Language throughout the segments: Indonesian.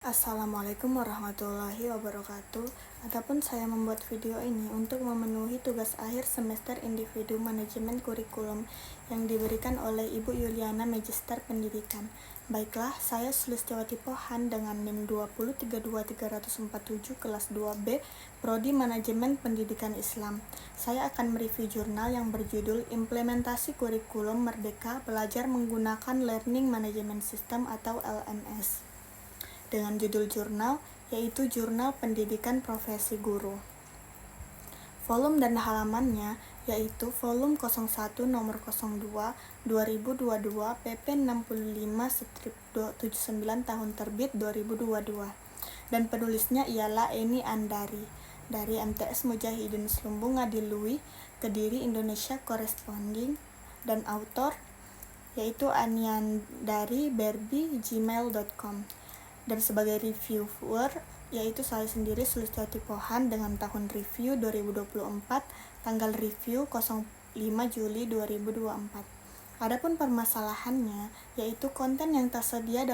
Assalamualaikum warahmatullahi wabarakatuh. Adapun saya membuat video ini untuk memenuhi tugas akhir semester individu manajemen kurikulum yang diberikan oleh Ibu Yuliana Magister Pendidikan. Baiklah, saya Sulistiawati Pohan dengan NIM 2032347 kelas 2B, Prodi Manajemen Pendidikan Islam. Saya akan mereview jurnal yang berjudul Implementasi Kurikulum Merdeka Belajar Menggunakan Learning Management System atau LMS. Dengan judul jurnal, yaitu Jurnal Pendidikan Profesi Guru. Volume dan halamannya yaitu volume 01 nomor 02 2022 pp 65/79 tahun terbit 2022. Dan penulisnya ialah Eni Andari dari MTS Mujahidin Slumbung Ngadilui, Kediri, Indonesia Corresponding, dan autor yaitu aniandari@gmail.com. Dan sebagai reviewer yaitu saya sendiri Sulistiawati Pohan dengan tahun review 2024, tanggal review 05 Juli 2024. Adapun permasalahannya yaitu konten yang tersedia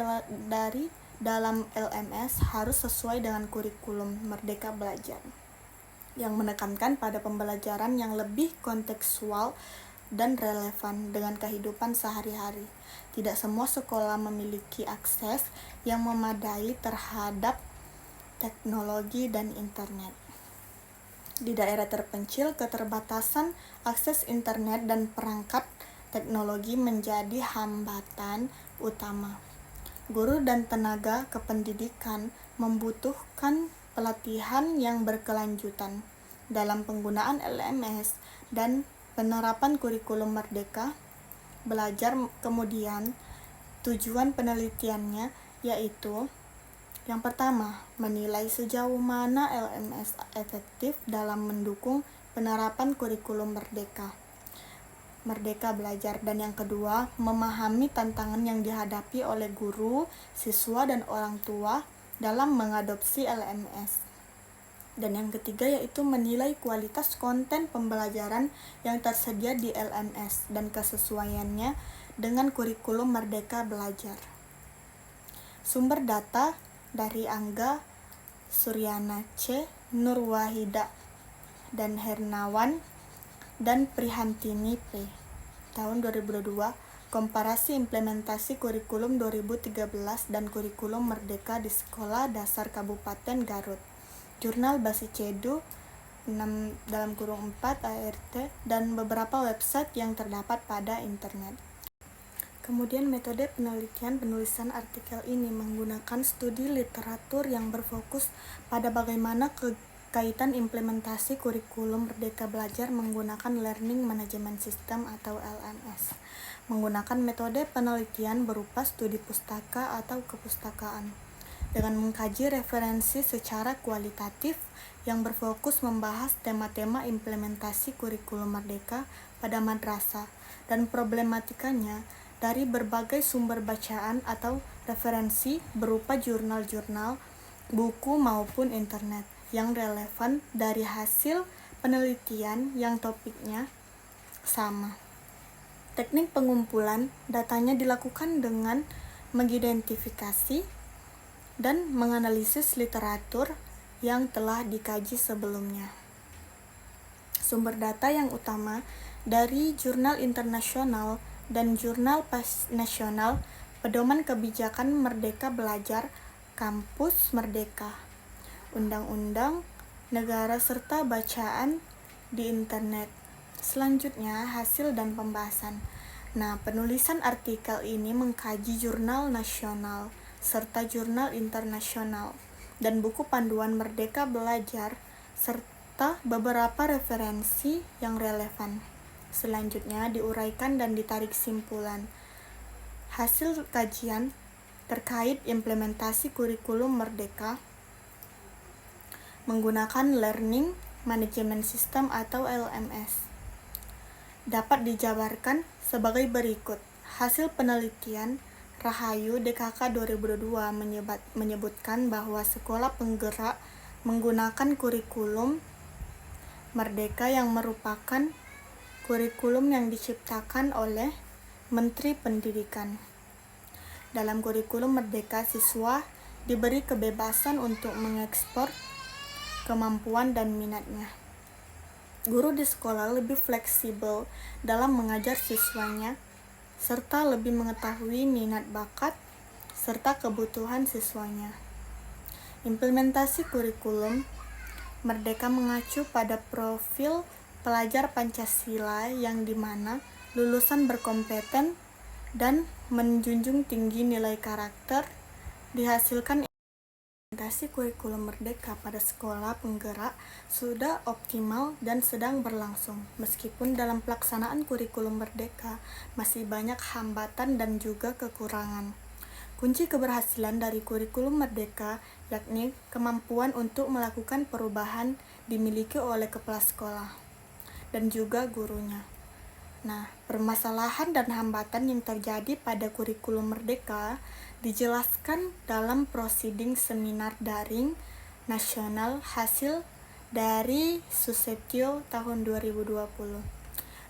dari dalam LMS harus sesuai dengan kurikulum Merdeka Belajar yang menekankan pada pembelajaran yang lebih kontekstual dan relevan dengan kehidupan sehari-hari. Tidak semua sekolah memiliki akses yang memadai terhadap teknologi dan internet. Di daerah terpencil, keterbatasan akses internet dan perangkat teknologi menjadi hambatan utama. Guru dan tenaga kependidikan membutuhkan pelatihan yang berkelanjutan dalam penggunaan LMS dan penerapan kurikulum Merdeka Belajar. Kemudian tujuan penelitiannya yaitu yang pertama, menilai sejauh mana LMS efektif dalam mendukung penerapan kurikulum Merdeka Belajar, dan yang kedua, memahami tantangan yang dihadapi oleh guru, siswa, dan orang tua dalam mengadopsi LMS. Dan yang ketiga yaitu menilai kualitas konten pembelajaran yang tersedia di LMS dan kesesuaiannya dengan kurikulum Merdeka Belajar. Sumber data dari Angga Suryana C, Nurwahida dan Hernawan dan Prihantini P. Tahun 2022, komparasi implementasi kurikulum 2013 dan kurikulum Merdeka di Sekolah Dasar Kabupaten Garut. Jurnal Basi Cedu 6(4) ART dan beberapa website yang terdapat pada internet. Kemudian metode penelitian penulisan artikel ini menggunakan studi literatur yang berfokus pada bagaimana kaitan implementasi kurikulum Merdeka Belajar menggunakan Learning Management System atau LMS. Menggunakan metode penelitian berupa studi pustaka atau kepustakaan. Dengan mengkaji referensi secara kualitatif yang berfokus membahas tema-tema implementasi kurikulum Merdeka pada madrasah dan problematikanya dari berbagai sumber bacaan atau referensi berupa jurnal-jurnal, buku maupun internet yang relevan dari hasil penelitian yang topiknya sama. Teknik pengumpulan datanya dilakukan dengan mengidentifikasi dan menganalisis literatur yang telah dikaji sebelumnya. Sumber data yang utama dari jurnal internasional dan jurnal nasional, Pedoman Kebijakan Merdeka Belajar, Kampus Merdeka, Undang-Undang Negara serta bacaan di internet. Selanjutnya, hasil dan pembahasan. Nah, penulisan artikel ini mengkaji jurnal nasional serta jurnal internasional dan buku panduan Merdeka Belajar serta beberapa referensi yang relevan. Selanjutnya diuraikan dan ditarik simpulan. Hasil kajian terkait implementasi kurikulum Merdeka menggunakan Learning Management System atau LMS dapat dijabarkan sebagai berikut. Hasil penelitian Rahayu DKK 2022 menyebutkan bahwa sekolah penggerak menggunakan kurikulum Merdeka yang merupakan kurikulum yang diciptakan oleh Menteri Pendidikan. Dalam kurikulum Merdeka, siswa diberi kebebasan untuk mengekspor kemampuan dan minatnya. Guru di sekolah lebih fleksibel dalam mengajar siswanya, serta lebih mengetahui minat bakat serta kebutuhan siswanya. Implementasi kurikulum Merdeka mengacu pada profil pelajar Pancasila yang dimana lulusan berkompeten dan menjunjung tinggi nilai karakter dihasilkan. Implementasi kurikulum Merdeka pada sekolah penggerak sudah optimal dan sedang berlangsung. Meskipun dalam pelaksanaan kurikulum Merdeka masih banyak hambatan dan juga kekurangan. Kunci keberhasilan dari kurikulum Merdeka yakni kemampuan untuk melakukan perubahan dimiliki oleh kepala sekolah dan juga gurunya. Nah, permasalahan dan hambatan yang terjadi pada kurikulum Merdeka dijelaskan dalam prosiding seminar daring nasional hasil dari Susetio tahun 2020.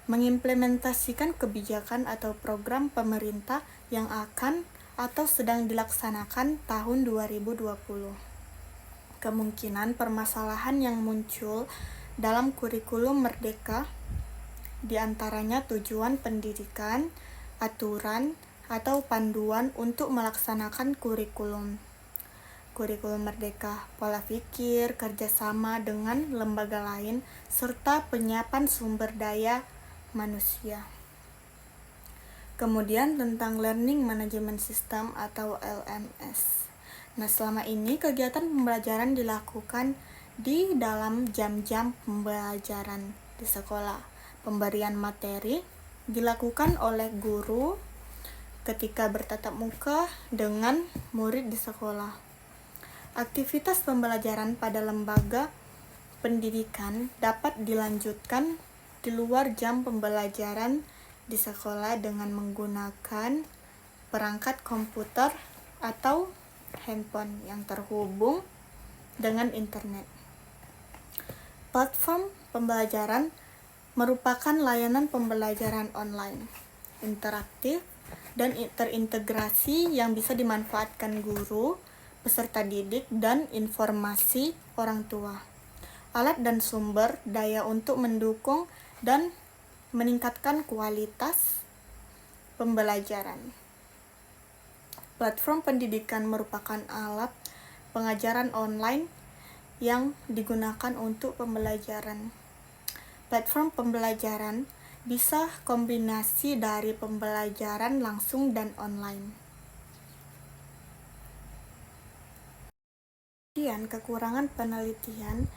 Mengimplementasikan kebijakan atau program pemerintah yang akan atau sedang dilaksanakan tahun 2020. Kemungkinan permasalahan yang muncul dalam kurikulum Merdeka diantaranya tujuan pendidikan, aturan, atau panduan untuk melaksanakan kurikulum. Kurikulum Merdeka, pola pikir, kerjasama dengan lembaga lain, serta penyiapan sumber daya manusia. Kemudian tentang Learning Management System atau LMS. Nah, selama ini kegiatan pembelajaran dilakukan di dalam jam-jam pembelajaran di sekolah. Pemberian materi dilakukan oleh guru ketika bertatap muka dengan murid di sekolah. Aktivitas pembelajaran pada lembaga pendidikan dapat dilanjutkan di luar jam pembelajaran di sekolah dengan menggunakan perangkat komputer atau handphone yang terhubung dengan internet. Platform pembelajaran merupakan layanan pembelajaran online, interaktif, dan terintegrasi yang bisa dimanfaatkan guru, peserta didik, dan informasi orang tua. Alat dan sumber daya untuk mendukung dan meningkatkan kualitas pembelajaran. Platform pendidikan merupakan alat pengajaran online yang digunakan untuk pembelajaran. Platform pembelajaran bisa kombinasi dari pembelajaran langsung dan online. Kemudian kekurangan penelitian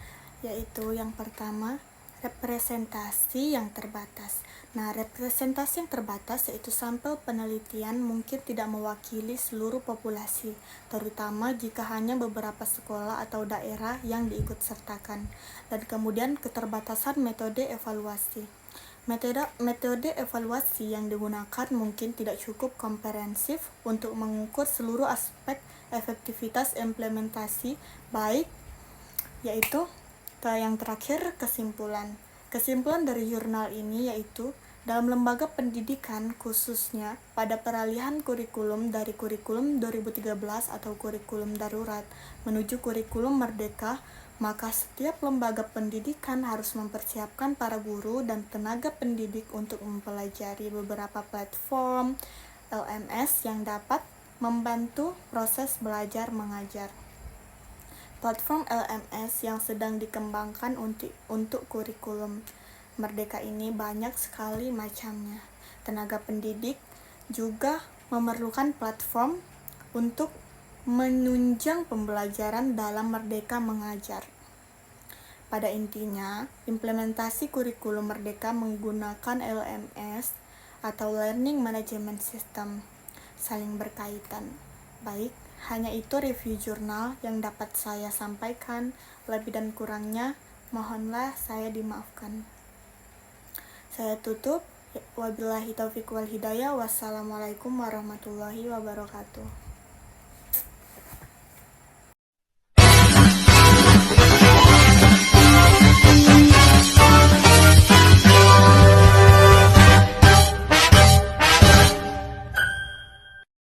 yaitu yang pertama, representasi yang terbatas. Nah, representasi yang terbatas yaitu sampel penelitian mungkin tidak mewakili seluruh populasi, terutama jika hanya beberapa sekolah atau daerah yang diikutsertakan. Dan kemudian keterbatasan metode evaluasi. Metode evaluasi yang digunakan mungkin tidak cukup komprehensif untuk mengukur seluruh aspek efektivitas implementasi baik, yaitu yang terakhir kesimpulan. Kesimpulan dari jurnal ini yaitu dalam lembaga pendidikan khususnya pada peralihan kurikulum dari kurikulum 2013 atau kurikulum darurat menuju kurikulum merdeka, maka setiap lembaga pendidikan harus mempersiapkan para guru dan tenaga pendidik untuk mempelajari beberapa platform LMS yang dapat membantu proses belajar mengajar. Platform LMS yang sedang dikembangkan untuk kurikulum Merdeka ini banyak sekali macamnya. Tenaga pendidik juga memerlukan platform untuk menunjang pembelajaran dalam Merdeka mengajar. Pada intinya, implementasi kurikulum Merdeka menggunakan LMS atau Learning Management System saling berkaitan. Baik, hanya itu review jurnal yang dapat saya sampaikan. Lebih dan kurangnya, mohonlah saya dimaafkan. Saya tutup. Wabillahi taufiq wal hidayah. Wassalamualaikum warahmatullahi wabarakatuh.